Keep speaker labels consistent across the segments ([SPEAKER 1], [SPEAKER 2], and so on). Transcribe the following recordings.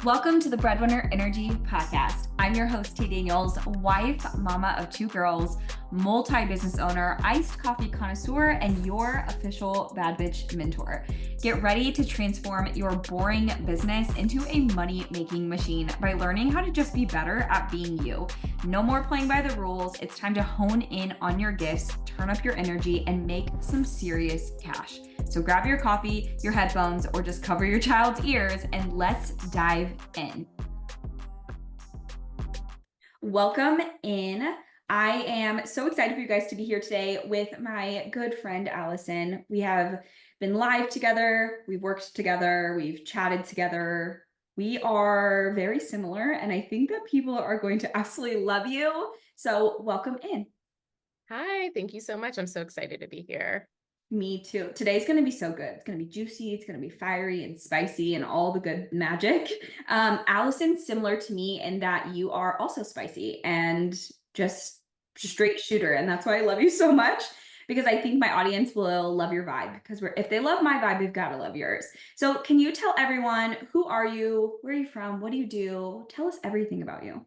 [SPEAKER 1] Welcome to the Breadwinner Energy Podcast. I'm your host, T. Daniels, wife, mama of two girls, multi-business owner, iced coffee connoisseur, and your official bad bitch mentor. Get ready to transform your boring business into a money-making machine by learning how to just be better at being you. No more playing by the rules. It's time to hone in on your gifts, turn up your energy, and make some serious cash. So grab your coffee, your headphones, or just cover your child's ears and let's dive in. Welcome in. I am so excited for you guys to be here today with my good friend, Alison. We have been live together. We've worked together. We've chatted together. We are very similar, and I think that people are going to absolutely love you. So welcome in.
[SPEAKER 2] Hi, thank you so much. I'm so excited to be here.
[SPEAKER 1] Me too. Today's going to be so good. It's going to be juicy. It's going to be fiery and spicy and all the good magic. Allison's similar to me in that you are also spicy and just straight shooter. And that's why I love you so much, because I think my audience will love your vibe, because if they love my vibe, they've got to love yours. So can you tell everyone, who are you? Where are you from? What do you do? Tell us everything about you.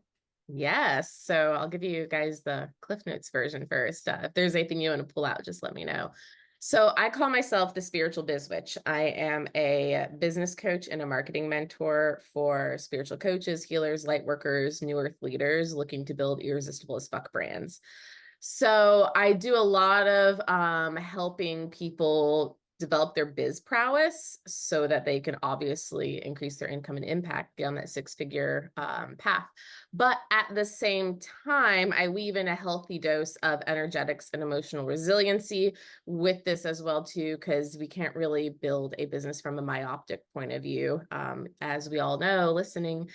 [SPEAKER 2] Yes, so I'll give you guys the Cliff Notes version first. If there's anything you want to pull out, just let me know. So I call myself the spiritual biz witch. I am a business coach and a marketing mentor for spiritual coaches, healers, light workers, new earth leaders looking to build irresistible as fuck brands. So I do a lot of helping people develop their biz prowess so that they can obviously increase their income and impact beyond that six-figure path. But at the same time, I weave in a healthy dose of energetics and emotional resiliency with this as well too, because we can't really build a business from a myopic point of view. As we all know, listening,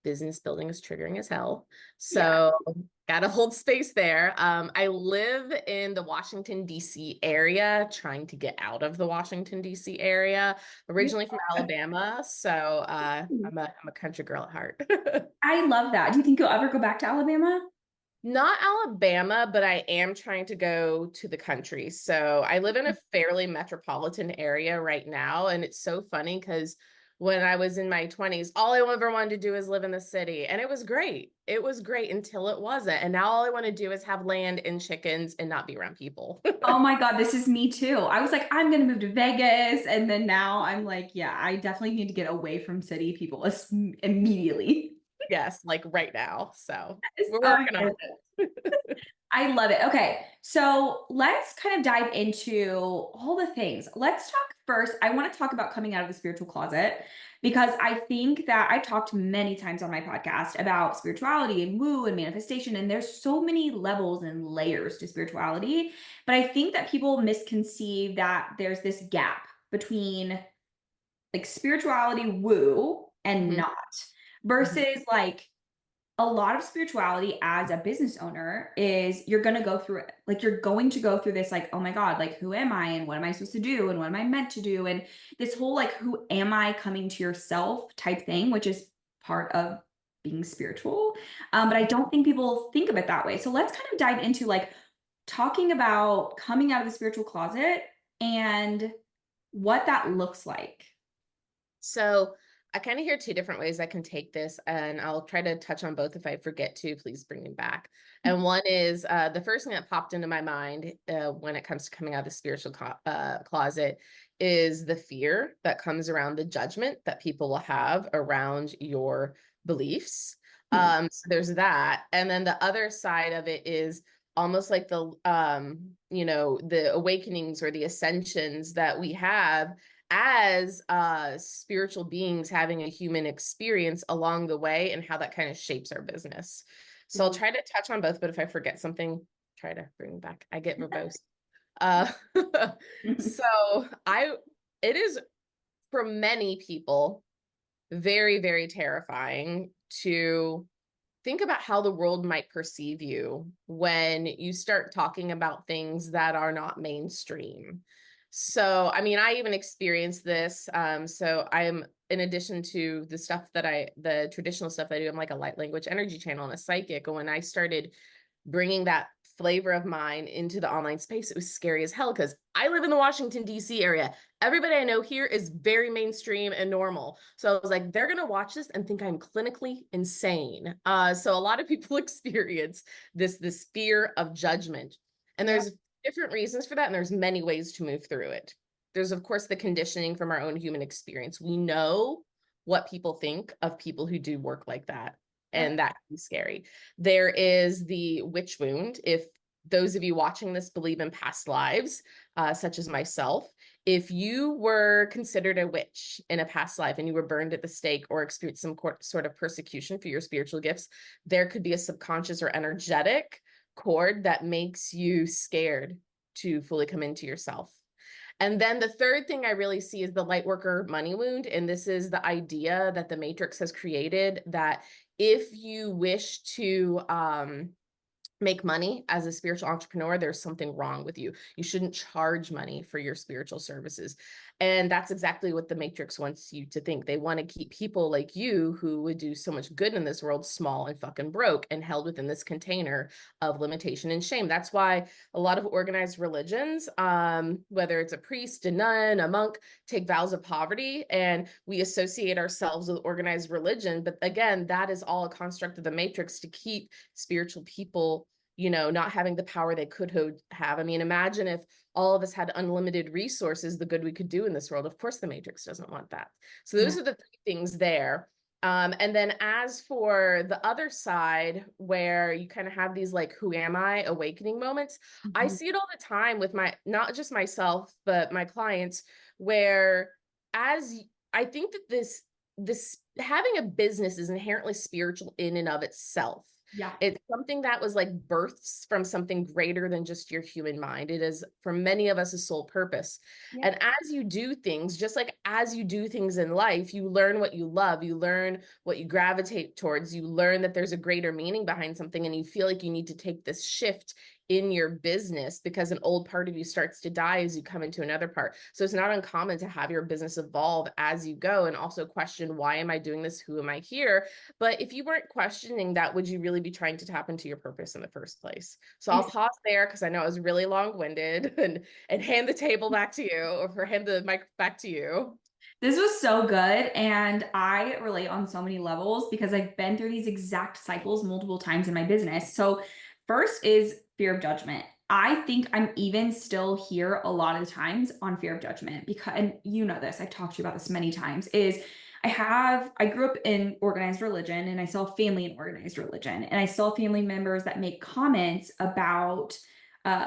[SPEAKER 2] business building is triggering as hell. So gotta hold space there. I live in the Washington, D.C. area, trying to get out of the Washington, D.C. area, originally from Alabama. So I'm a country girl at heart.
[SPEAKER 1] I love that. Do you think you'll ever go back to Alabama?
[SPEAKER 2] Not Alabama, but I am trying to go to the country. So I live in a fairly metropolitan area right now. And it's so funny because when I was in my 20s, all I ever wanted to do is live in the city. And it was great. It was great until it wasn't. And now all I want to do is have land and chickens and not be around people.
[SPEAKER 1] Oh my God, this is me too. I was like, I'm going to move to Vegas. And then now I'm like, yeah, I definitely need to get away from city people immediately.
[SPEAKER 2] Yes, like right now. So
[SPEAKER 1] Yes,
[SPEAKER 2] we're working on it.
[SPEAKER 1] I love it. Okay, so let's kind of dive into all the things. Let's talk first. I want to talk about coming out of the spiritual closet, because I think that I talked many times on my podcast about spirituality and woo and manifestation, and there's so many levels and layers to spirituality. But I think that people misconceive that there's this gap between like spirituality, woo, and not, versus like a lot of spirituality as a business owner is you're going to go through it. Like you're going to go through this, like, oh my God, like who am I and what am I supposed to do and what am I meant to do? And this whole like, who am I coming to yourself type thing, which is part of being spiritual. But I don't think people think of it that way. So let's kind of dive into like talking about coming out of the spiritual closet and what that looks like.
[SPEAKER 2] So I kind of hear two different ways I can take this, and I'll try to touch on both. If I forget to, please bring me back. And one is the first thing that popped into my mind when it comes to coming out of the spiritual closet is the fear that comes around the judgment that people will have around your beliefs. So there's that. And then the other side of it is almost like the, the awakenings or the ascensions that we have as spiritual beings having a human experience along the way, and how that kind of shapes our business. So I'll try to touch on both, but if I forget something, try to bring back. I get verbose. It is for many people very, very terrifying to think about how the world might perceive you when you start talking about things that are not mainstream. So, I mean, I even experienced this. So I'm, in addition to the traditional stuff I do, I'm like a light language energy channel and a psychic. And when I started bringing that flavor of mine into the online space, it was scary as hell because I live in the Washington, D.C. area. Everybody I know here is very mainstream and normal. So I was like, they're going to watch this and think I'm clinically insane. So a lot of people experience this fear of judgment. And there's different reasons for that. And there's many ways to move through it. There's, of course, the conditioning from our own human experience. We know what people think of people who do work like that. And that can be scary. There is the witch wound. If those of you watching this believe in past lives, such as myself, if you were considered a witch in a past life and you were burned at the stake or experienced some sort of persecution for your spiritual gifts, there could be a subconscious or energetic cord that makes you scared to fully come into yourself. And then the third thing I really see is the light worker money wound. And this is the idea that the Matrix has created that if you wish to make money as a spiritual entrepreneur, there's something wrong with you. You shouldn't charge money for your spiritual services. And that's exactly what the Matrix wants you to think. They want to keep people like you who would do so much good in this world small and fucking broke and held within this container of limitation and shame. That's why a lot of organized religions, whether it's a priest, a nun, a monk, take vows of poverty, and we associate ourselves with organized religion. But again, that is all a construct of the Matrix to keep spiritual people, you know, not having the power they could have. I mean, imagine if all of us had unlimited resources, the good we could do in this world. Of course, the Matrix doesn't want that. So those are the three things there. And then as for the other side, where you kind of have these like, who am I awakening moments, I see it all the time with not just myself, but my clients, where as I think that this having a business is inherently spiritual in and of itself.
[SPEAKER 1] Yeah.
[SPEAKER 2] It's something that was like births from something greater than just your human mind. It is, for many of us, a sole purpose. And as you do things, just like as you do things in life, you learn what you love, you learn what you gravitate towards, you learn that there's a greater meaning behind something, and you feel like you need to take this shift in your business because an old part of you starts to die as you come into another part. So it's not uncommon to have your business evolve as you go and also question, why am I doing this? Who am I here? But if you weren't questioning that, would you really be trying to tap into your purpose in the first place? So I'll pause there because I know I was really long-winded and hand the table back to you, or hand the mic back to you.
[SPEAKER 1] This was so good. And I relate on so many levels because I've been through these exact cycles multiple times in my business. So first is fear of judgment. I think I'm even still here a lot of the times on fear of judgment because, and you know this, I've talked to you about this many times, is I grew up in organized religion and I saw family in organized religion. And I saw family members that make comments about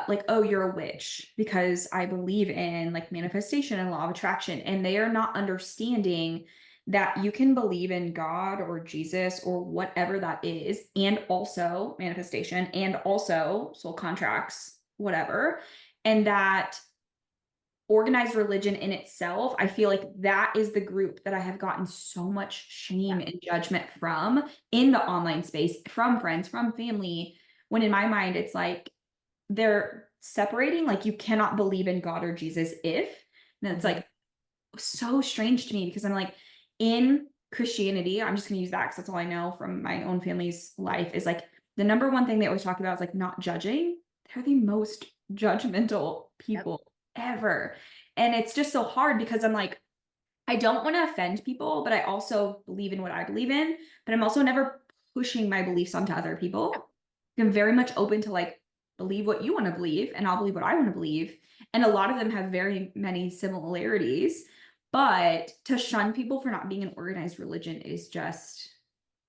[SPEAKER 1] like, oh, you're a witch, because I believe in like manifestation and law of attraction. And they are not understanding that you can believe in God or Jesus or whatever that is, and also manifestation and also soul contracts, whatever. And that organized religion in itself, I feel like that is the group that I have gotten so much shame and judgment from in the online space, from friends, from family, when in my mind, it's like, they're separating, like you cannot believe in God or Jesus if, and it's like so strange to me because I'm like, in Christianity, I'm just going to use that because that's all I know from my own family's life, is like the number one thing they always talk about is like not judging. They're the most judgmental people ever. And it's just so hard because I'm like, I don't want to offend people, but I also believe in what I believe in, but I'm also never pushing my beliefs onto other people. I'm very much open to like, believe what you want to believe and I'll believe what I want to believe. And a lot of them have very many similarities, but to shun people for not being an organized religion is just,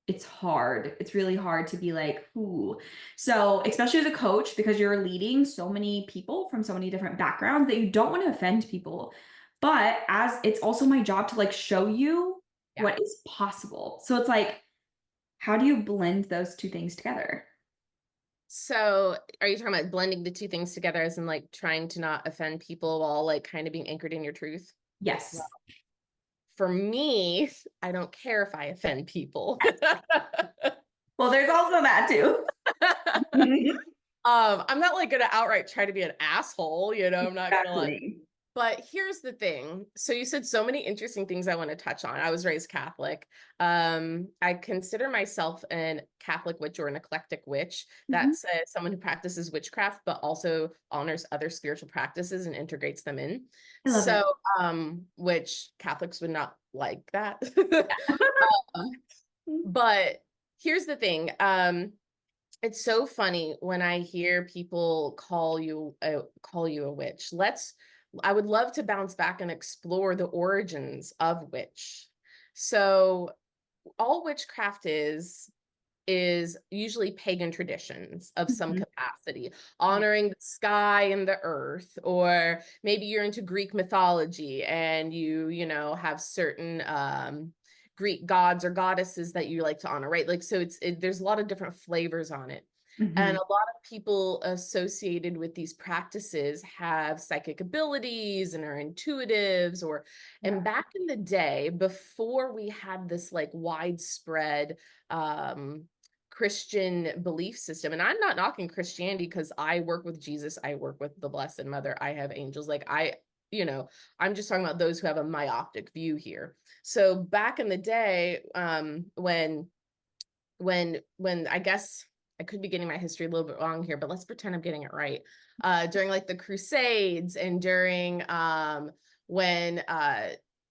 [SPEAKER 1] it's hard. It's really hard to be like, ooh. So especially as a coach, because you're leading so many people from so many different backgrounds that you don't want to offend people. But as it's also my job to like show you what is possible. So it's like, how do you blend those two things together?
[SPEAKER 2] So are you talking about blending the two things together as in like trying to not offend people while like kind of being anchored in your truth?
[SPEAKER 1] Yes.
[SPEAKER 2] Well, for me, I don't care if I offend people.
[SPEAKER 1] Well, there's also that too.
[SPEAKER 2] I'm not like gonna outright try to be an asshole, you know, I'm not gonna like But here's the thing. So you said so many interesting things I want to touch on. I was raised Catholic. I consider myself an Catholic witch or an eclectic witch.
[SPEAKER 1] Mhm.
[SPEAKER 2] That's someone who practices witchcraft, but also honors other spiritual practices and integrates them in.
[SPEAKER 1] I love it.
[SPEAKER 2] So, which Catholics would not like that. Um, but here's the thing. It's so funny when I hear people call you a witch. I would love to bounce back and explore the origins of witch. So all witchcraft is usually pagan traditions of some
[SPEAKER 1] Mhm.
[SPEAKER 2] capacity,
[SPEAKER 1] Yeah.
[SPEAKER 2] honoring the sky and the earth, or maybe you're into Greek mythology and you know, have certain Greek gods or goddesses that you like to honor, right? Like, so there's a lot of different flavors on it. And
[SPEAKER 1] Mhm.
[SPEAKER 2] a lot of people associated with these practices have psychic abilities and are intuitives, and
[SPEAKER 1] Yeah.
[SPEAKER 2] back in the day, before we had this like widespread um Christian belief system. And I'm not knocking Christianity because I work with Jesus, I work with the Blessed Mother, I have angels. Like you know, I'm just talking about those who have a myopic view here. So back in the day, when I guess I could be getting my history a little bit wrong here, but let's pretend I'm getting it right. During like the Crusades and during when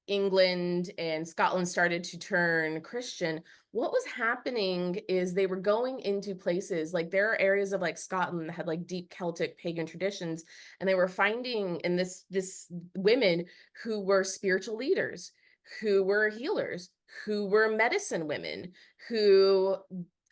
[SPEAKER 2] England and Scotland started to turn Christian, what was happening is they were going into places like there are areas of like Scotland that had like deep Celtic pagan traditions, and they were finding in this women who were spiritual leaders, who were healers, who were medicine women, who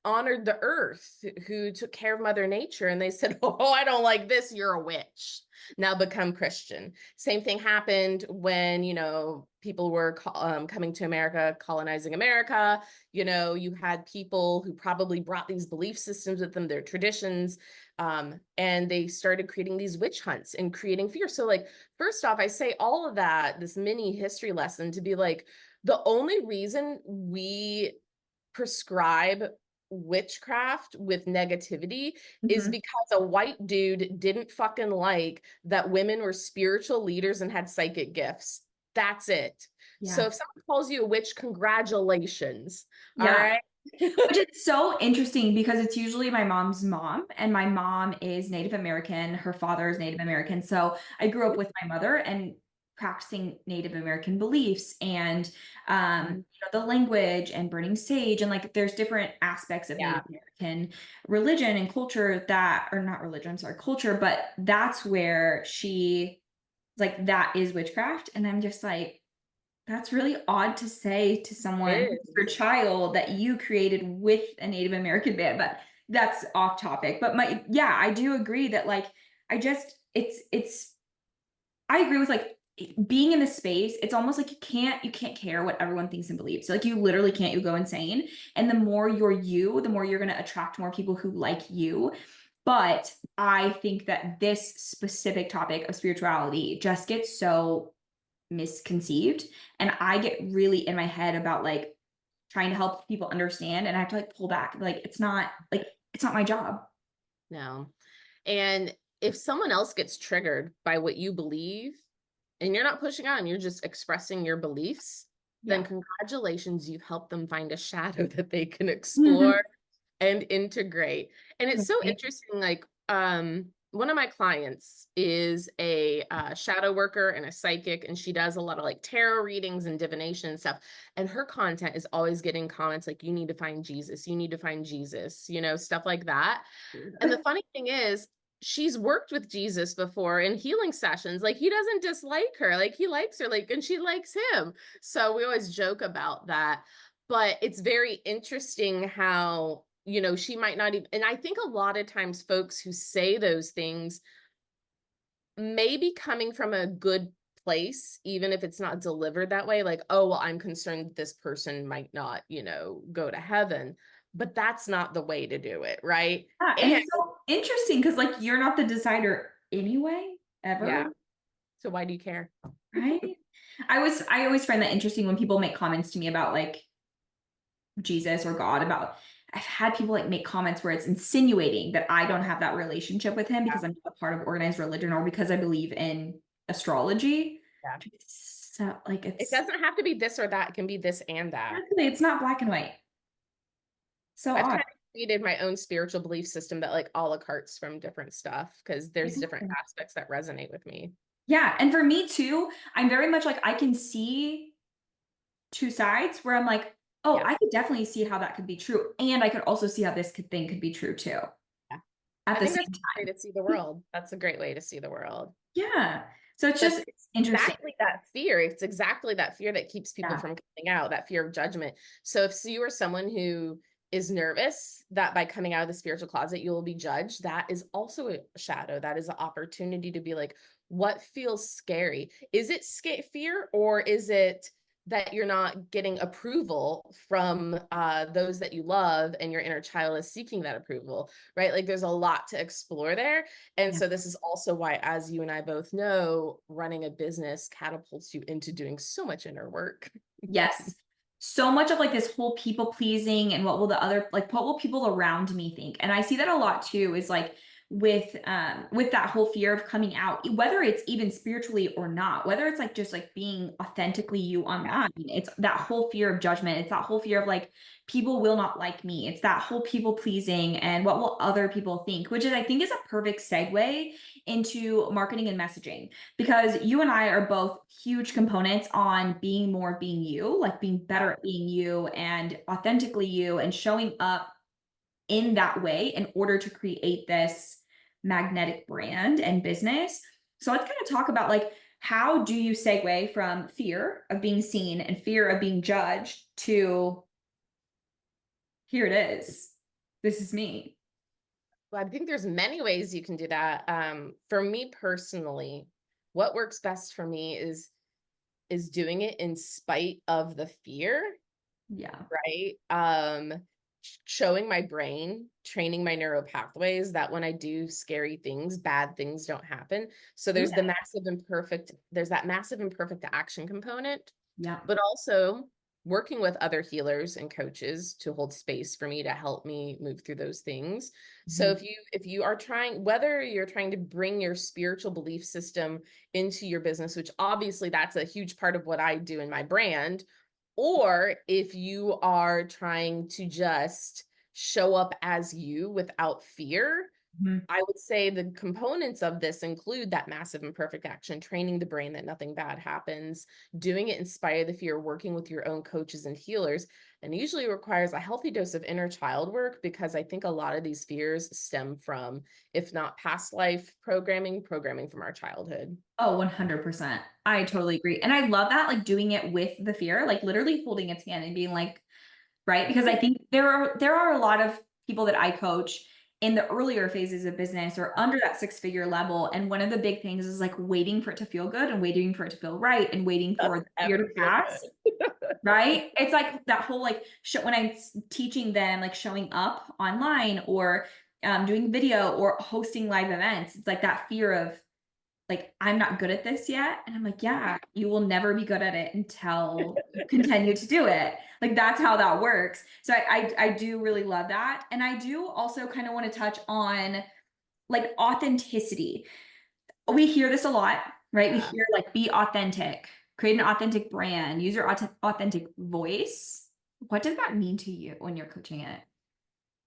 [SPEAKER 2] honored the earth, who took care of Mother Nature. And they said, oh, I don't like this, you're a witch, now become Christian. Same thing happened when, you know, people were coming to America, colonizing America. You know, you had people who probably brought these belief systems with them, their traditions, and they started creating these witch hunts and creating fear. So like, first off, I say all of that, this mini history lesson, to be like, the only reason we prescribe witchcraft with negativity is
[SPEAKER 1] Mhm.
[SPEAKER 2] because a white dude didn't fucking like that women were spiritual leaders and had psychic gifts. That's it. So
[SPEAKER 1] Yeah.
[SPEAKER 2] if someone calls you a witch, congratulations. All
[SPEAKER 1] Yeah.
[SPEAKER 2] right.
[SPEAKER 1] Which is so interesting because it's usually my mom's mom, and my mom is Native American. Her father is Native American. So I grew up with my mother and practicing Native American beliefs and the language and burning sage. And like there's different aspects of
[SPEAKER 2] Yeah,
[SPEAKER 1] Native American religion and culture that are not religion, sorry, culture, but that's where she like that is witchcraft. And I'm just like, that's really odd to say to someone,
[SPEAKER 2] it
[SPEAKER 1] your
[SPEAKER 2] is.
[SPEAKER 1] child, that you created with a Native American band, but that's off topic. But yeah, I do agree that like, I agree with like being in the space. It's almost like you can't care what everyone thinks and believes. So, like you literally can't, you go insane. And the more you're you, the more you're going to attract more people who like you. But I think that this specific topic of spirituality just gets so misconceived, and I get really in my head about like trying to help people understand, and I have to like pull back, like it's not my job.
[SPEAKER 2] No. And if someone else gets triggered by what you believe and you're not pushing on, you're just expressing your beliefs, then
[SPEAKER 1] Yeah.
[SPEAKER 2] congratulations, you've helped them find a shadow that they can
[SPEAKER 1] Mhm.
[SPEAKER 2] explore and integrate. And it's so
[SPEAKER 1] Right.
[SPEAKER 2] interesting. Like, one of my clients is a shadow worker and a psychic, and she does a lot of like tarot readings and divination and stuff. And her content is always getting comments like, you need to find Jesus, you need to find Jesus, you know, stuff like that. And the funny thing is, she's worked with Jesus before in healing sessions. Like, he doesn't dislike her, like, he likes her, like, and she likes him. So we always joke about that. But it's very interesting how, you know, she might not even, and I think a lot of times folks who say those things may be coming from a good place, even if it's not delivered that way. Like, oh, well, I'm concerned this person might not, you know, go to heaven. But that's not the way to do it, right?
[SPEAKER 1] Yeah, and
[SPEAKER 2] And
[SPEAKER 1] it's so interesting because like you're not the decider anyway,
[SPEAKER 2] yeah.
[SPEAKER 1] ever,
[SPEAKER 2] So why do you care?
[SPEAKER 1] right? I always find that interesting when people make comments to me about like Jesus or God. About I've had people like make comments where it's insinuating that I don't have that relationship with him because I'm not a part of organized religion or because I believe in astrology.
[SPEAKER 2] Yeah.
[SPEAKER 1] So like
[SPEAKER 2] It
[SPEAKER 1] it's
[SPEAKER 2] doesn't have to be this or that. It can be this and that.
[SPEAKER 1] actually it's not black and white. So
[SPEAKER 2] I've
[SPEAKER 1] odd.
[SPEAKER 2] kind of created my own spiritual belief system that like a la cartes from different stuff because there's different aspects that resonate with me.
[SPEAKER 1] Yeah, and for me too, I'm very much like I can see two sides where I'm like, oh,
[SPEAKER 2] Yeah.
[SPEAKER 1] I could definitely see how that could be true, and I could also see how this thing could be true too
[SPEAKER 2] Yeah.
[SPEAKER 1] at
[SPEAKER 2] I
[SPEAKER 1] the
[SPEAKER 2] think
[SPEAKER 1] same
[SPEAKER 2] that's a
[SPEAKER 1] time.
[SPEAKER 2] way to see the world. That's a great way to see the world.
[SPEAKER 1] Yeah. So it's
[SPEAKER 2] But
[SPEAKER 1] just
[SPEAKER 2] it's
[SPEAKER 1] interesting.
[SPEAKER 2] exactly that fear. It's exactly that fear that keeps people
[SPEAKER 1] Yeah.
[SPEAKER 2] from coming out, that fear of judgment. So if you are someone who is nervous that by coming out of the spiritual closet, you will be judged, that is also a shadow. That is an opportunity to be like, what feels scary? Is it fear, or is it that you're not getting approval from those that you love and your inner child is seeking that approval, right? Like there's a lot to explore there. And
[SPEAKER 1] Yeah.
[SPEAKER 2] so this is also why, as you and I both know, running a business catapults you into doing so much inner work.
[SPEAKER 1] Yes. So much of like this whole people pleasing and what will the other like what will people around me think? And I see that a lot too is like with that whole fear of coming out, whether it's even spiritually or not, whether it's like just like being authentically you online, it's that whole fear of judgment. It's that whole fear of like people will not like me. It's that whole people pleasing and what will other people think, which is I think is a perfect segue into marketing and messaging because you and I are both huge components on being more being you, like being better at being you and authentically you and showing up in that way in order to create this magnetic brand and business. So let's kind of talk about like how do you segue from fear of being seen and fear of being judged to here it is. This is me.
[SPEAKER 2] Well, I think there's many ways you can do that. For me personally, what works best for me is doing it in spite of the fear,
[SPEAKER 1] Yeah.
[SPEAKER 2] right? Showing my brain, training my neural pathways that when I do scary things, bad things don't happen. So
[SPEAKER 1] Yeah.
[SPEAKER 2] there's that massive imperfect action component,
[SPEAKER 1] Yeah.
[SPEAKER 2] but also working with other healers and coaches to hold space for me to help me move through those things. So
[SPEAKER 1] Mhm.
[SPEAKER 2] if you are trying, whether you're trying to bring your spiritual belief system into your business, which obviously that's a huge part of what I do in my brand, or if you are trying to just show up as you without fear,
[SPEAKER 1] Mhm.
[SPEAKER 2] I would say the components of this include that massive imperfect action, training the brain that nothing bad happens, doing it in spite of the fear, working with your own coaches and healers, and usually requires a healthy dose of inner child work because I think a lot of these fears stem from, if not past life programming from our childhood.
[SPEAKER 1] Oh, 100%. I totally agree. And I love that, like doing it with the fear, like literally holding its hand and being like, right? Because I think there are a lot of people that I coach in the earlier phases of business or under that six-figure level. And one of the big things is like waiting for it to feel good and waiting for it to feel right and waiting for
[SPEAKER 2] Doesn't
[SPEAKER 1] the fear to
[SPEAKER 2] ever feel
[SPEAKER 1] pass.
[SPEAKER 2] good.
[SPEAKER 1] Right? It's like that whole like when I'm teaching them like showing up online or doing video or hosting live events. It's like that fear of like I'm not good at this yet, and I'm like, yeah, you will never be good at it until you continue to do it. Like that's how that works. So I do really love that, and I do also kind of want to touch on like authenticity. We hear this a lot, right? We
[SPEAKER 2] Yeah.
[SPEAKER 1] hear like be authentic, create an authentic brand, use your authentic voice. What does that mean to you when you're coaching it?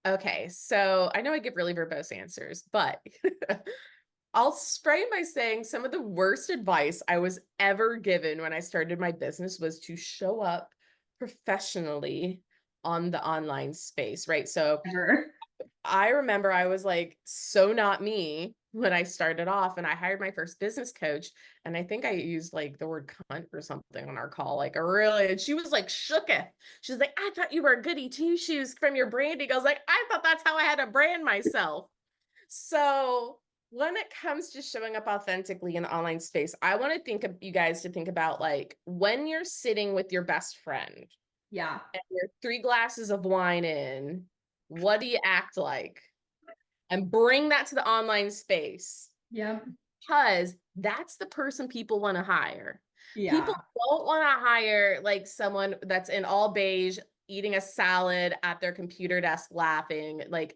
[SPEAKER 2] Okay, so I know I give really verbose answers, but I'll frame by saying some of the worst advice I was ever given when I started my business was to show up professionally on the online space, right? So
[SPEAKER 1] Ever.
[SPEAKER 2] I remember I was like, so not me when I started off, and I hired my first business coach. And I think I used like the word cunt or something on our call, like a really, and she was like shooketh. She was like, I thought you were a goody two shoes from your branding. I was like, I thought that's how I had to brand myself. So when it comes to showing up authentically in the online space, I want to think of you guys to think about like when you're sitting with your best friend
[SPEAKER 1] Yeah.
[SPEAKER 2] and you're 3 glasses of wine in, what do you act like? And bring that to the online space
[SPEAKER 1] Yeah.
[SPEAKER 2] because that's the person people want to hire. People
[SPEAKER 1] Yeah.
[SPEAKER 2] don't want to hire like someone that's in all beige, eating a salad at their computer desk, laughing. Like,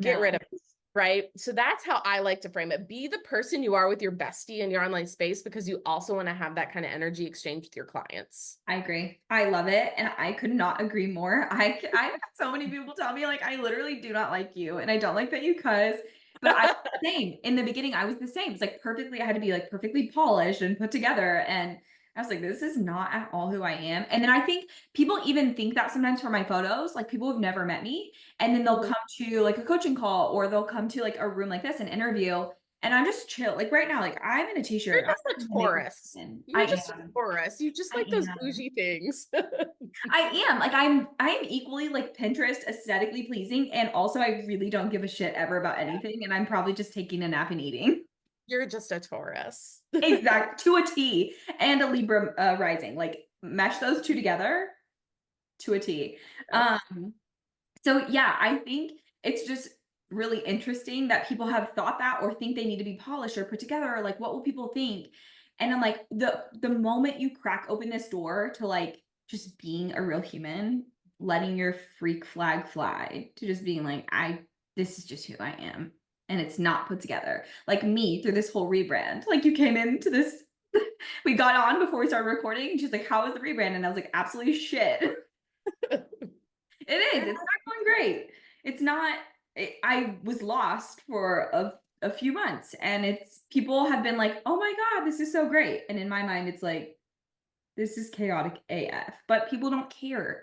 [SPEAKER 2] get
[SPEAKER 1] No.
[SPEAKER 2] rid of it. right? So that's how I like to frame it. Be the person you are with your bestie in your online space, because you also want to have that kind of energy exchange with your clients.
[SPEAKER 1] I agree. I love it. And I could not agree more. I have so many people tell me like, I literally do not like you and I don't like that you cuss, but I was the same in the beginning. I was the same. It's like perfectly, I had to be like perfectly polished and put together. And I was like, this is not at all who I am. And then I think people even think that sometimes for my photos, like people who've never met me, and then they'll
[SPEAKER 2] Mhm.
[SPEAKER 1] come to like a coaching call or they'll come to like a room like this, an interview. And I'm just chill. Like right now, like I'm in a
[SPEAKER 2] You're
[SPEAKER 1] t-shirt. I'm
[SPEAKER 2] just
[SPEAKER 1] in
[SPEAKER 2] a
[SPEAKER 1] the makeup
[SPEAKER 2] Taurus.
[SPEAKER 1] and I
[SPEAKER 2] You're just a
[SPEAKER 1] am.
[SPEAKER 2] Taurus. You just
[SPEAKER 1] I
[SPEAKER 2] like those
[SPEAKER 1] am.
[SPEAKER 2] bougie things.
[SPEAKER 1] I am like I'm equally like Pinterest aesthetically pleasing, and also I really don't give a shit ever about anything, and I'm probably just taking a nap and eating.
[SPEAKER 2] You're just a Taurus.
[SPEAKER 1] Exact to a T, and a Libra rising. Like mesh those two together to a T.
[SPEAKER 2] Yep.
[SPEAKER 1] So yeah, I think it's just really interesting that people have thought that or think they need to be polished or put together, or like what will people think? And I'm like, the moment you crack open this door to like just being a real human, letting your freak flag fly, to just being like, this is just who I am. And it's not put together. Like me through this whole rebrand. Like you came into this, we got on before we started recording, and she's like, how was the rebrand? And I was like, absolutely shit. It is. It's not going great. It's not. I was lost for a few months, and it's people have been like, "Oh my God, this is so great." And in my mind, it's like, this is chaotic AF. But people don't care.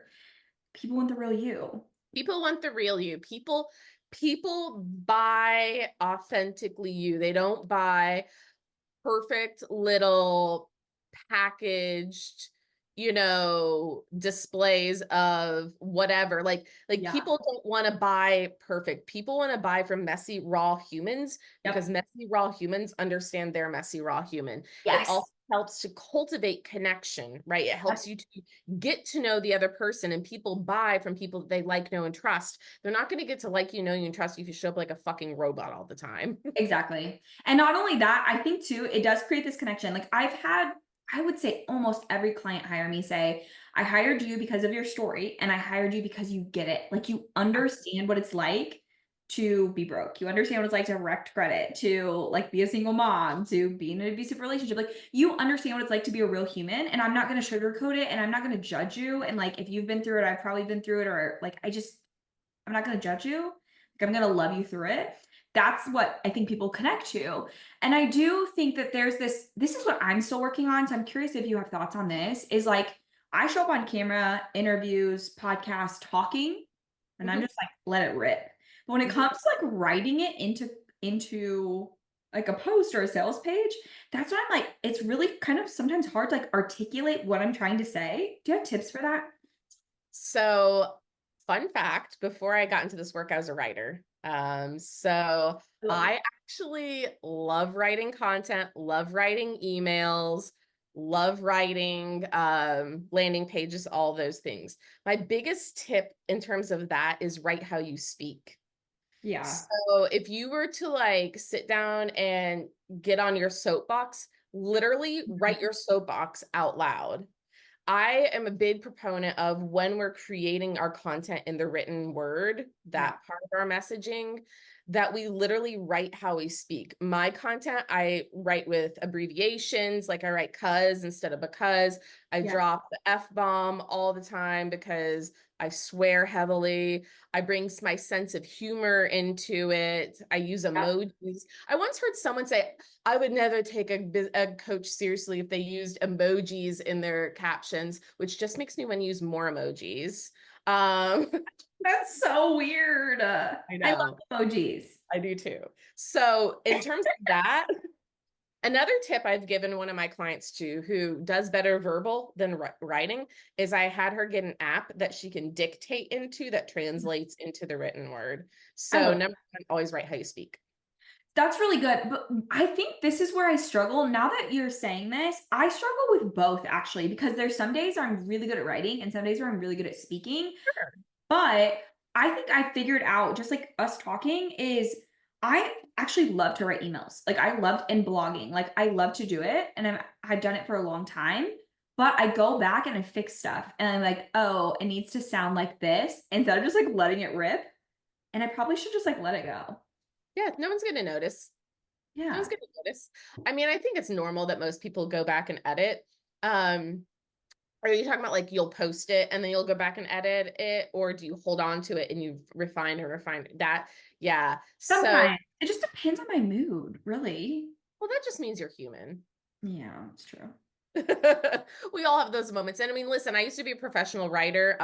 [SPEAKER 1] People want the real you.
[SPEAKER 2] People want the real you. People buy authentically you. They don't buy perfect little packaged, displays of whatever. Like
[SPEAKER 1] Yeah.
[SPEAKER 2] people don't want to buy perfect. People want to buy from messy raw humans, because
[SPEAKER 1] Yep.
[SPEAKER 2] messy raw humans understand their messy raw human. It
[SPEAKER 1] Yes.
[SPEAKER 2] also helps to cultivate connection, right? It
[SPEAKER 1] Yep.
[SPEAKER 2] helps you to get to know the other person, and people buy from people that they like, know, and trust. They're not going to get to like you, know you, and trust you if you show up like a fucking robot all the time.
[SPEAKER 1] Exactly. And not only that, I think too, it does create this connection. Like I've had, I would say almost every client hire me say, I hired you because of your story, and I hired you because you get it. Like you understand what it's like to be broke. You understand what it's like to have wrecked credit, to like be a single mom, to be in an abusive relationship. Like you understand what it's like to be a real human. And I'm not going to sugarcoat it, and I'm not going to judge you. And like if you've been through it, I've probably been through it, or like I'm not going to judge you. Like I'm going to love you through it. That's what I think people connect to. And I do think that there's this is what I'm still working on. So I'm curious if you have thoughts on this, is like I show up on camera, interviews, podcasts, talking, and I'm
[SPEAKER 2] Mhm,
[SPEAKER 1] just like, let it rip. But when it
[SPEAKER 2] mhm.
[SPEAKER 1] comes to like writing it into like a post or a sales page, that's when I'm like, it's really kind of sometimes hard to like articulate what I'm trying to say. Do you have tips for that?
[SPEAKER 2] So, fun fact, before I got into this work, I was a writer. So
[SPEAKER 1] I love
[SPEAKER 2] I actually love writing content, love writing emails, love writing landing pages, all those things. My biggest tip in terms of that is write how you speak.
[SPEAKER 1] Yeah.
[SPEAKER 2] So if you were to like sit down and get on your soapbox, literally write your soapbox out loud. I am a big proponent of, when we're creating our content in the written word,
[SPEAKER 1] Yeah.
[SPEAKER 2] that part of our messaging, that we literally write how we speak. My content, I write with abbreviations, like I write cuz instead of because. I
[SPEAKER 1] Yeah.
[SPEAKER 2] drop the F-bomb all the time because I swear heavily. I bring my sense of humor into it. I use
[SPEAKER 1] Yeah.
[SPEAKER 2] emojis. I once heard someone say, I would never take a coach seriously if they used emojis in their captions, which just makes me want to use more emojis. Um,
[SPEAKER 1] That's so weird.
[SPEAKER 2] I
[SPEAKER 1] I love
[SPEAKER 2] know,
[SPEAKER 1] emojis.
[SPEAKER 2] I do too. So in terms of that, another tip I've given one of my clients too, who does better verbal than writing, is I had her get an app that she can dictate into that translates into the written word.
[SPEAKER 1] I
[SPEAKER 2] So
[SPEAKER 1] love
[SPEAKER 2] number one, always write how you speak.
[SPEAKER 1] That's really good. But I think this is where I struggle. Now that you're saying this, I struggle with both actually, because there's some days I'm really good at writing and some days where I'm really good at speaking.
[SPEAKER 2] Sure.
[SPEAKER 1] But I think I figured out, just like us talking, is I actually love to write emails. Like I loved and blogging. Like I love to do it, and I've done it for a long time. But I go back and I fix stuff, and I'm like, oh, it needs to sound like this, instead of just like letting it rip. And I probably should just like let it go.
[SPEAKER 2] Yeah, no one's going to notice. No one's
[SPEAKER 1] Yeah.
[SPEAKER 2] going to notice. I mean, I think it's normal that most people go back and edit. Um, are you talking about like you'll post it and then you'll go back and edit it, or do you hold on to it and you refine that? Yeah. So,
[SPEAKER 1] Sometimes it just depends on my mood, really.
[SPEAKER 2] well, that just means you're human.
[SPEAKER 1] Yeah, it's true.
[SPEAKER 2] We all have those moments. And I mean, listen, I used to be a professional writer.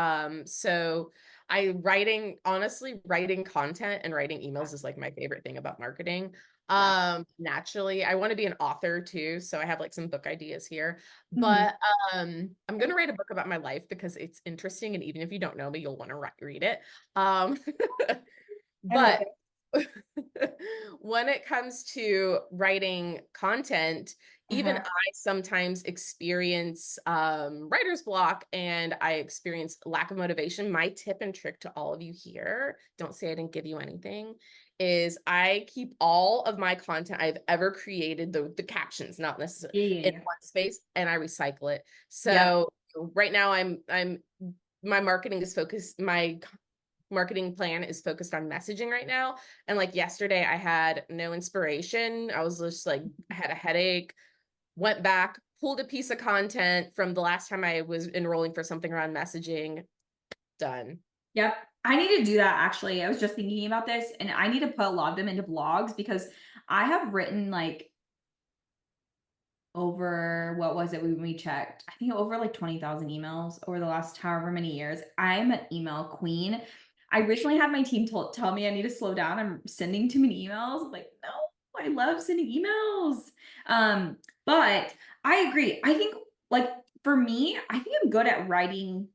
[SPEAKER 2] So honestly, writing content and writing emails is like my favorite thing about marketing.
[SPEAKER 1] Yeah.
[SPEAKER 2] Naturally, I want to be an author too. So I have like some book ideas here.
[SPEAKER 1] Mhm.
[SPEAKER 2] But I'm gonna write a book about my life because it's interesting. And even if you don't know me, you'll want to read it. Um,
[SPEAKER 1] I love
[SPEAKER 2] but
[SPEAKER 1] it.
[SPEAKER 2] when it comes to writing content, even
[SPEAKER 1] Uh-huh.
[SPEAKER 2] I sometimes experience writer's block and I experience lack of motivation. My tip and trick to all of you here, don't say I didn't give you anything, is I keep all of my content I've ever created, the captions, not necessarily
[SPEAKER 1] Yeah, yeah,
[SPEAKER 2] in
[SPEAKER 1] yeah.
[SPEAKER 2] one space, and I recycle it.
[SPEAKER 1] Yep.
[SPEAKER 2] So right now I'm my marketing is focused, my marketing plan is focused on messaging right now. And like yesterday, I had no inspiration. I was just like, I had a headache, went back, pulled a piece of content from the last time I was enrolling for something around messaging, done.
[SPEAKER 1] Yep. I need to do that actually. I was just thinking about this and I need to put a lot of them into blogs because I have written like over what was it when we checked? I think over like 20,000 emails over the last however many years. I'm an email queen. I recently had my team tell me I need to slow down. I'm sending too many emails. I'm like, no, I love sending emails. But I agree. I think like for me, I think I'm good at writing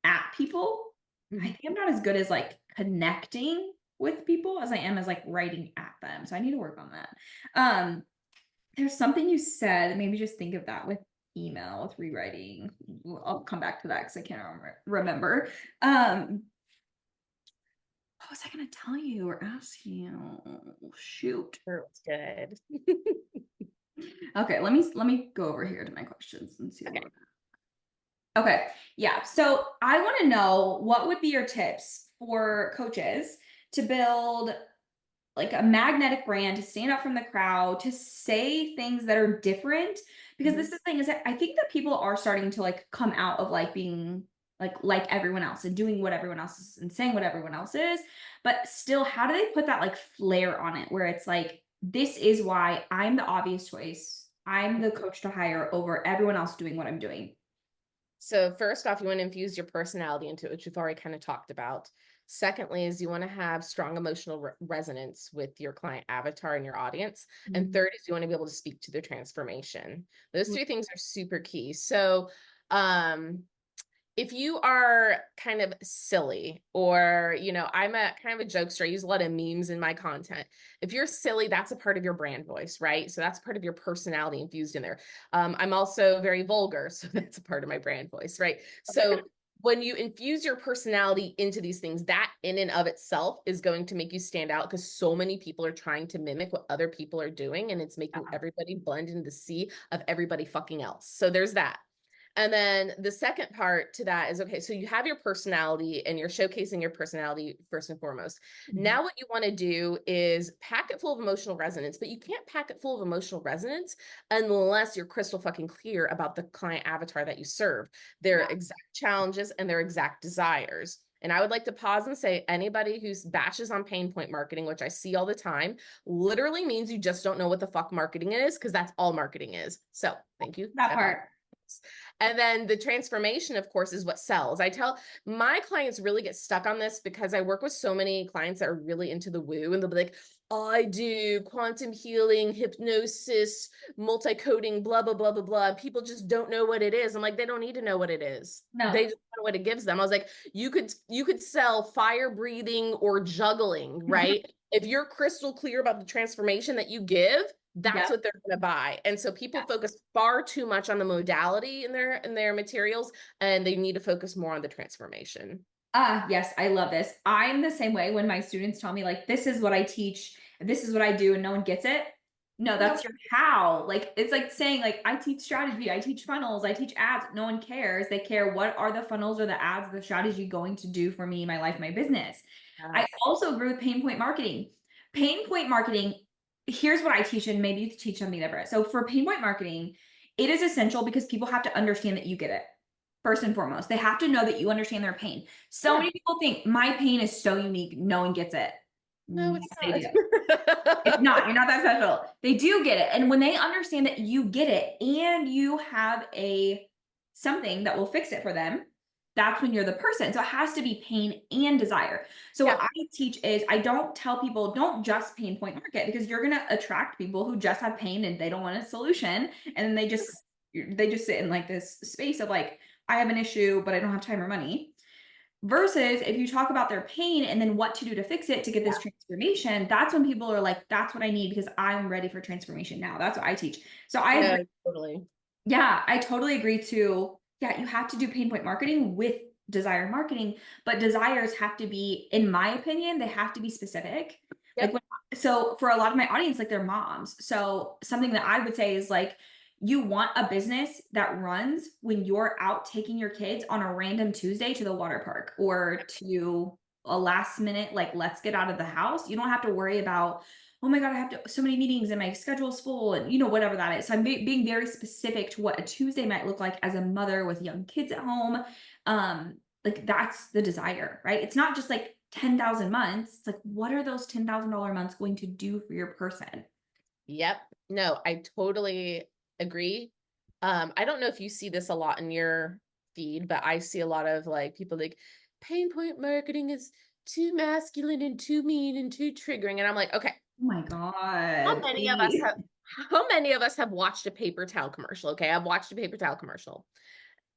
[SPEAKER 1] at people. I
[SPEAKER 2] Mhm.
[SPEAKER 1] think I'm not as good as like connecting with people as I am as like writing at them. So I need to work on that. Um, there's something you said, maybe just think of that with email, with rewriting. I'll come back to that because I can't remember. What was I going to tell you or ask you? Shoot.
[SPEAKER 2] Sure, it's good.
[SPEAKER 1] Okay, let me go over here to my questions and see
[SPEAKER 2] Okay.
[SPEAKER 1] what. Okay, yeah. So I want to know what would be your tips for coaches to build like a magnetic brand to stand out from the crowd, to say things that are different. Because this
[SPEAKER 2] Mhm.
[SPEAKER 1] is the thing is that I think that people are starting to like come out of like being like everyone else and doing what everyone else is and saying what everyone else is. But still, how do they put that like flair on it where it's like, this is why I'm the obvious choice. I'm the coach to hire over everyone else doing what I'm doing.
[SPEAKER 2] So first off, you want to infuse your personality into it, which we've already kind of talked about. Secondly, is you want to have strong emotional resonance with your client avatar and your audience. And
[SPEAKER 1] Mhm.
[SPEAKER 2] third is you want to be able to speak to their transformation. Those three things are super key. So um, if you are kind of silly, or I'm a kind of a jokester, I use a lot of memes in my content. If you're silly, that's a part of your brand voice, right? So that's part of your personality infused in there. I'm also very vulgar, so that's a part of my brand voice, right? So when you infuse your personality into these things, that in and of itself is going to make you stand out, because so many people are trying to mimic what other people are doing, and it's making everybody blend into the sea of everybody fucking else. So there's that. And then the second part to that is, okay, so you have your personality and you're showcasing your personality first and foremost.
[SPEAKER 1] Mhm.
[SPEAKER 2] Now, what you want to do is pack it full of emotional resonance, but you can't pack it full of emotional resonance unless you're crystal fucking clear about the client avatar that you serve, their
[SPEAKER 1] Yeah.
[SPEAKER 2] exact challenges and their exact desires. And I would like to pause and say, anybody who bashes on pain point marketing, which I see all the time, literally means you just don't know what the fuck marketing is, because that's all marketing is. So thank you.
[SPEAKER 1] That part.
[SPEAKER 2] And then the transformation, of course, is what sells. I tell my clients really get stuck on this because I work with so many clients that are really into the woo, and they'll be like, I do quantum healing, hypnosis, multi-coding, blah, blah, blah, blah, blah. People just don't know what it is. I'm like, they don't need to know what it is.
[SPEAKER 1] No.
[SPEAKER 2] They just know what it gives them. I was like, you could sell fire breathing or juggling, right? If you're crystal clear about the transformation that you give, that's
[SPEAKER 1] Yep.
[SPEAKER 2] what they're going to buy. And so people
[SPEAKER 1] Yes.
[SPEAKER 2] focus far too much on the modality in their materials, and they need to focus more on the transformation.
[SPEAKER 1] Ah, yes, I love this. I'm the same way when my students tell me, like, this is what I teach, this is what I do, and no one gets it. No, that's
[SPEAKER 2] Nope.
[SPEAKER 1] your how. Like, it's like saying, like, I teach strategy, I teach funnels, I teach ads. No one cares. They care what are the funnels or the ads, or the strategy going to do for me, my life, my business. I
[SPEAKER 2] Yes.
[SPEAKER 1] also agree with pain point marketing. Pain point marketing, here's what I teach, and maybe you teach something different. So for pain point marketing, it is essential because people have to understand that you get it. First and foremost, they have to know that you understand their pain. So
[SPEAKER 2] Yeah.
[SPEAKER 1] many people think my pain is so unique, no one gets it.
[SPEAKER 2] No,
[SPEAKER 1] Yes,
[SPEAKER 2] it's
[SPEAKER 1] they do. It's
[SPEAKER 2] not.
[SPEAKER 1] not. You're not that special. They do get it. And when they understand that you get it and you have a something that will fix it for them, that's when you're the person. So it has to be pain and desire. So
[SPEAKER 2] Yeah.
[SPEAKER 1] what I teach is I don't tell people don't just pain point market, because you're going to attract people who just have pain and they don't want a solution. And then they just sit in like this space of like, I have an issue, but I don't have time or money. Versus if you talk about their pain and then what to do to fix it to get this transformation, that's when people are like, that's what I need because I'm ready for transformation now. That's what I teach. So I
[SPEAKER 2] No,
[SPEAKER 1] agree.
[SPEAKER 2] totally.
[SPEAKER 1] Yeah, I totally agree too. Yeah, you have to do pain point marketing with desire marketing, but desires have to be, in my opinion, they have to be specific. Like
[SPEAKER 2] Yep.
[SPEAKER 1] so for a lot of my audience, like they're moms. So something that I would say is like, you want a business that runs when you're out taking your kids on a random Tuesday to the water park or to a last minute, like, let's get out of the house. You don't have to worry about, oh my God, I have so many meetings and my schedule's full and whatever that is. So I'm being very specific to what a Tuesday might look like as a mother with young kids at home. Like that's the desire, right? It's not just like 10,000 months. It's like, what are those $10,000 months going to do for your person?
[SPEAKER 2] Yep. No, I totally agree. I don't know if you see this a lot in your feed, but I see a lot of like people like pain point marketing is too masculine and too mean and too triggering. And I'm like, okay,
[SPEAKER 1] Oh my
[SPEAKER 2] how
[SPEAKER 1] God,
[SPEAKER 2] many of us
[SPEAKER 1] please.
[SPEAKER 2] have how many of us have watched a paper towel commercial? Okay, I've watched a paper towel commercial.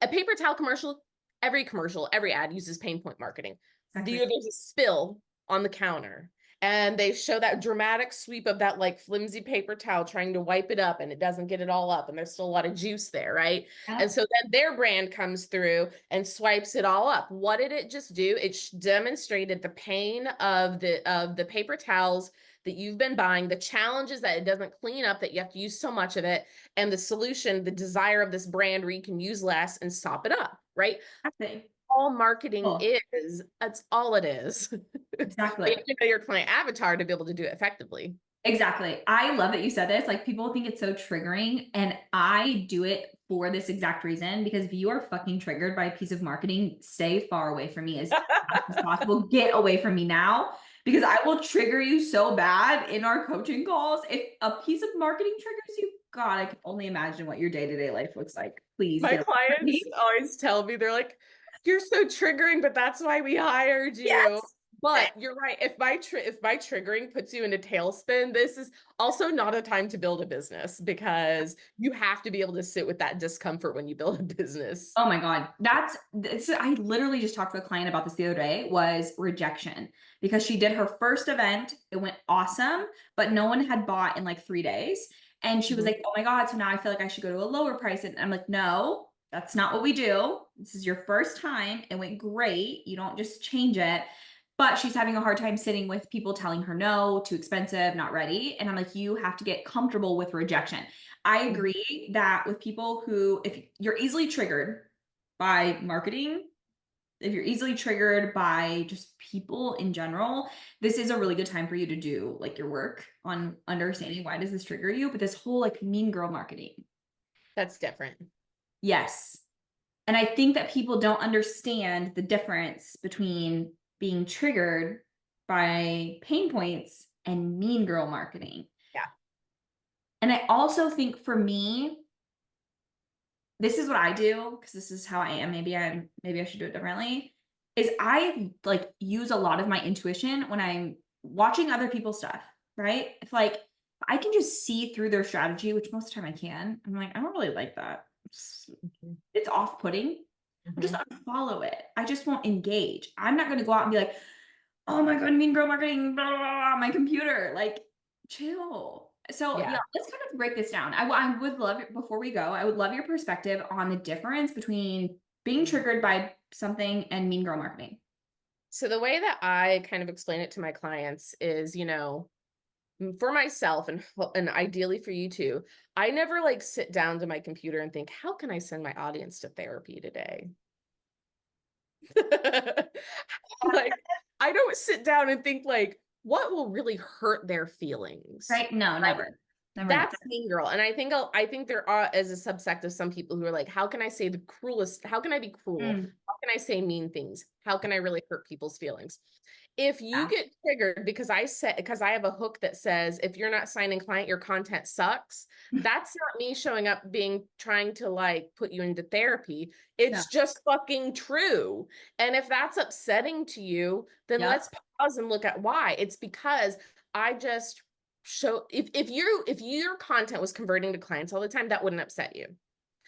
[SPEAKER 2] A paper towel commercial, every ad uses pain point marketing.
[SPEAKER 1] Exactly.
[SPEAKER 2] There's a spill on the counter and they show that dramatic sweep of that like flimsy paper towel trying to wipe it up and it doesn't get it all up and there's still a lot of juice there, right? And
[SPEAKER 1] Yep.
[SPEAKER 2] so then their brand comes through and swipes it all up. What did it just do? It demonstrated the pain of the paper towels that you've been buying, the challenges that it doesn't clean up, that you have to use so much of it, and the solution, the desire of this brand where you can use less and sop it up, right?
[SPEAKER 1] Exactly.
[SPEAKER 2] All marketing
[SPEAKER 1] Oh,
[SPEAKER 2] is, that's all it is. But you
[SPEAKER 1] exactly.
[SPEAKER 2] have to know your client avatar to be able to do it effectively.
[SPEAKER 1] Exactly. I love that you said this. Like people think it's so triggering, and I do it for this exact reason because if you are fucking triggered by a piece of marketing, stay far away from me as fast as possible. Get away from me now because I will trigger you so bad in our coaching calls. If a piece of marketing triggers you, God, I can only imagine what your day-to-day life looks like. Please
[SPEAKER 2] My
[SPEAKER 1] get away from
[SPEAKER 2] clients
[SPEAKER 1] me.
[SPEAKER 2] always tell me, they're like, you're so triggering, but that's why we hired you.
[SPEAKER 1] Yes.
[SPEAKER 2] But you're right. If my triggering puts you in a tailspin, this is also not a time to build a business because you have to be able to sit with that discomfort when you build a business.
[SPEAKER 1] Oh my God. I literally just talked to a client about this the other day, was rejection, because she did her first event. It went awesome, but no one had bought in like 3 days. And she was
[SPEAKER 2] Mhm.
[SPEAKER 1] like, oh my God. So now I feel like I should go to a lower price. And I'm like, no, that's not what we do. This is your first time. It went great. You don't just change it. But she's having a hard time sitting with people telling her no, too expensive, not ready. And I'm like, you have to get comfortable with rejection. I agree that with people who, if you're easily triggered by marketing, if you're easily triggered by just people in general, this is a really good time for you to do like your work on understanding why does this trigger you. But this whole like mean girl marketing,
[SPEAKER 2] That's different.
[SPEAKER 1] yes. And I think that people don't understand the difference between being triggered by pain points and mean girl marketing.
[SPEAKER 2] Yeah.
[SPEAKER 1] And I also think for me, this is what I do because this is how I am. Maybe I should do it differently. Is I like use a lot of my intuition when I'm watching other people's stuff, right? If like I can just see through their strategy, which most of the time I can. I'm like, I don't really like that.
[SPEAKER 2] Mhm.
[SPEAKER 1] It's off-putting. I'll just
[SPEAKER 2] Mhm.
[SPEAKER 1] unfollow it. I just won't engage. I'm not gonna go out and be like, oh my God, mean girl marketing, blah, blah, blah, my computer. Like, chill. So yeah,
[SPEAKER 2] Yeah.
[SPEAKER 1] let's kind of break this down. I would love it before we go. I would love your perspective on the difference between being triggered by something and mean girl marketing.
[SPEAKER 2] So the way that I kind of explain it to my clients is, for myself and ideally for you too, I never like sit down to my computer and think, how can I send my audience to therapy today? Like, I don't sit down and think like, what will really hurt their feelings?
[SPEAKER 1] Right? No,
[SPEAKER 2] Right?
[SPEAKER 1] never. Never, never.
[SPEAKER 2] That's mean girl. And I think there are as a subsect of some people who are like, how can I say the cruelest? How can I be cruel?
[SPEAKER 1] Mm,
[SPEAKER 2] How can I say mean things? How can I really hurt people's feelings? If you
[SPEAKER 1] yeah.
[SPEAKER 2] get triggered because I have a hook that says if you're not signing client, your content sucks. That's not me showing up trying to like put you into therapy.
[SPEAKER 1] No.
[SPEAKER 2] It's just fucking true. And if that's upsetting to you, then
[SPEAKER 1] Yep.
[SPEAKER 2] let's pause and look at why. It's because I just show if your content was converting to clients all the time, that wouldn't upset you.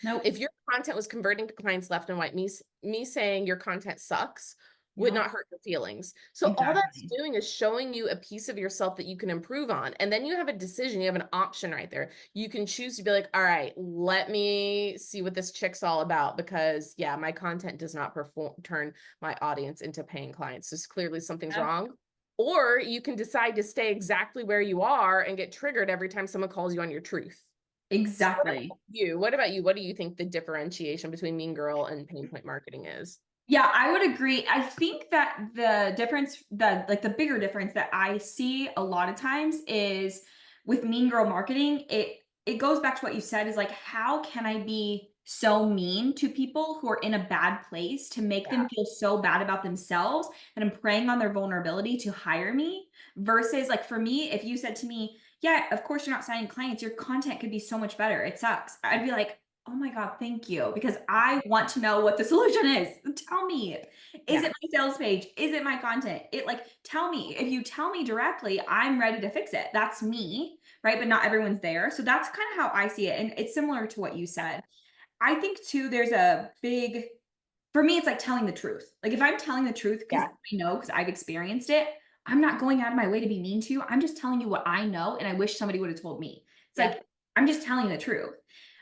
[SPEAKER 1] Nope.
[SPEAKER 2] If your content was converting to clients left and right, me saying your content sucks would
[SPEAKER 1] Yep.
[SPEAKER 2] not hurt your feelings. So all that's
[SPEAKER 1] Exactly.
[SPEAKER 2] doing is showing you a piece of yourself that you can improve on. And then you have a decision, you have an option right there. You can choose to be like, all right, let me see what this chick's all about because yeah, my content does not turn my audience into paying clients. So clearly something's
[SPEAKER 1] Yep.
[SPEAKER 2] wrong. Or you can decide to stay exactly where you are and get triggered every time someone calls you on your truth. So
[SPEAKER 1] Exactly.
[SPEAKER 2] what about you? What do you think the differentiation between Mean Girl and Pain Point Marketing is?
[SPEAKER 1] Yeah, I would agree. I think that the difference, the bigger difference that I see a lot of times is with mean girl marketing, it goes back to what you said is like, how can I be so mean to people who are in a bad place to make
[SPEAKER 2] Yeah.
[SPEAKER 1] them feel so bad about themselves and I'm preying on their vulnerability to hire me versus like for me, if you said to me, yeah, of course you're not signing clients, your content could be so much better. It sucks. I'd be like, oh my God, thank you. Because I want to know what the solution is. Tell me. Is
[SPEAKER 2] Yeah.
[SPEAKER 1] it my sales page? Is it my content? Tell me. If you tell me directly, I'm ready to fix it. That's me, right? But not everyone's there. So that's kind of how I see it. And it's similar to what you said. I think too, there's a big, for me, it's like telling the truth. Like if I'm telling the truth because
[SPEAKER 2] Yeah.
[SPEAKER 1] I know, because I've experienced it, I'm not going out of my way to be mean to you. I'm just telling you what I know. And I wish somebody would have told me. It's
[SPEAKER 2] Yeah.
[SPEAKER 1] like, I'm just telling you the truth.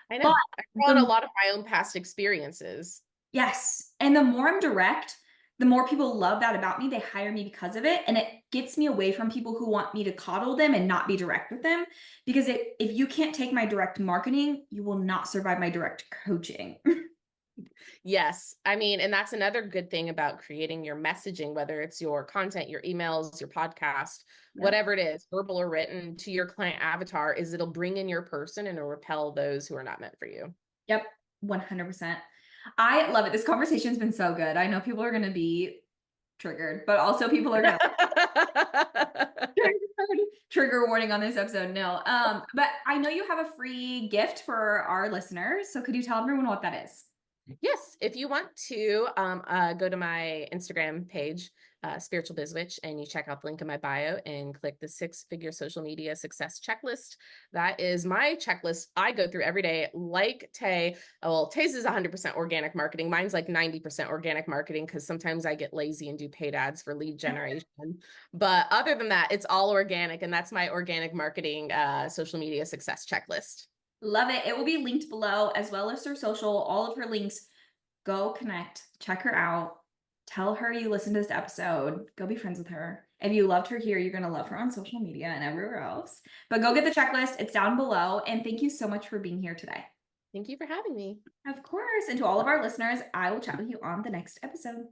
[SPEAKER 2] I
[SPEAKER 1] But
[SPEAKER 2] know. I brought a
[SPEAKER 1] the
[SPEAKER 2] lot of my own past experiences.
[SPEAKER 1] Yes, and the more I'm direct, the more people love that about me, they hire me because of it, and it gets me away from people who want me to coddle them and not be direct with them, because if you can't take my direct marketing, you will not survive my direct coaching.
[SPEAKER 2] Yes. I mean, and that's another good thing about creating your messaging, whether it's your content, your emails, your podcast,
[SPEAKER 1] Yep.
[SPEAKER 2] whatever it is, verbal or written to your client avatar, is it'll bring in your person and it'll repel those who are not meant for you.
[SPEAKER 1] Yep, 100%. I love it. This conversation's been so good. I know people are gonna be triggered, but also people are gonna trigger warning on this episode. No. But I know you have a free gift for our listeners, so could you tell everyone what that is?
[SPEAKER 2] Yes, if you want to go to my Instagram page, Spiritual Bizwitch, and you check out the link in my bio and click the 6-figure social media success checklist. That is my checklist I go through every day. Like Tay, well, Tay's is 100% organic marketing. Mine's like 90% organic marketing because sometimes I get lazy and do paid ads for lead generation. But other than that, it's all organic, and that's my organic marketing social media success checklist.
[SPEAKER 1] Love it. It will be linked below as well as her social, all of her links. Go connect, check her out, tell her you listened to this episode, go be friends with her. If you loved her here, you're going to love her on social media and everywhere else. But go get the checklist, it's down below. And thank you so much for being here today.
[SPEAKER 2] Thank you for having me.
[SPEAKER 1] Of course. And to all of our listeners, I will chat with you on the next episode.